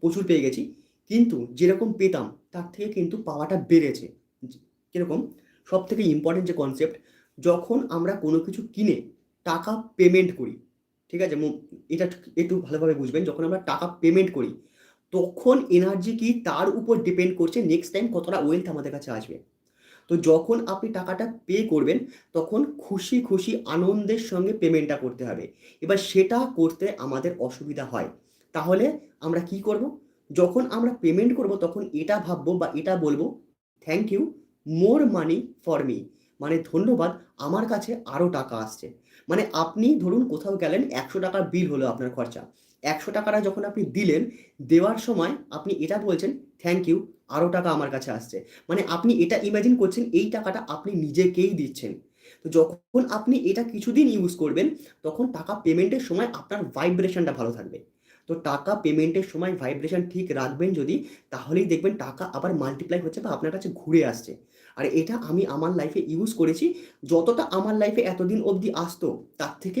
প্রচুর পেয়ে গেছি। কিন্তু যেরকম পেতাম তার থেকে কিন্তু পাওয়াটা বেড়েছে। কিরকম? সবথেকে ইম্পোর্টেন্ট যে কনসেপ্ট, যখন আমরা কোনো কিছু কিনে টাকা পেমেন্ট করি, ঠিক আছে? এটা একটু ভালোভাবে বুঝবেন। যখন আমরা টাকা পেমেন্ট করি, তখন এনার্জি কি তার উপর ডিপেন্ড করছে নেক্সট টাইম কতটা ওয়েলথ আমাদের কাছে আসবে। তো যখন আপনি টাকাটা পে করবেন, তখন খুশি, খুশি আনন্দের সঙ্গে পেমেন্টটা করতে হবে। এবার সেটা করতে আমাদের অসুবিধা হয়। তাহলে আমরা কি করব? যখন আমরা পেমেন্ট করব তখন এটা ভাববো বা এটা বলবো, "thank you, more money for me." মানে ধন্যবাদ, আমার কাছে আরো টাকা আসছে। মানে আপনি ধরুন কোথাও গেলেন, ৳১০০ বিল হলো আপনার খরচা। ৳১০০ যখন আপনি দিলেন, দেওয়ার সময় আপনি এটা বলছেন, "থ্যাংক ইউ, আরো টাকা আমার কাছে আসছে।" মানে আপনি এটা ইমাজিন করছেন এই টাকাটা আপনি নিজেকেই দিচ্ছেন। তো যখন আপনি এটা কিছুদিন ইউজ করবেন, তখন টাকা পেমেন্টের সময় আপনার ভাইব্রেশনটা ভালো থাকবে। তো টাকা পেমেন্টের সময় ভাইব্রেশন ঠিক রাখবেন যদি, তাহলেই দেখবেন টাকা আবার মাল্টিপ্লাই হচ্ছে বা আপনার কাছে ঘুরে আসছে। আর এটা আমি আমার লাইফে ইউজ করেছি। যতটা আমার লাইফে এতদিন অবধি আসতো, তার থেকে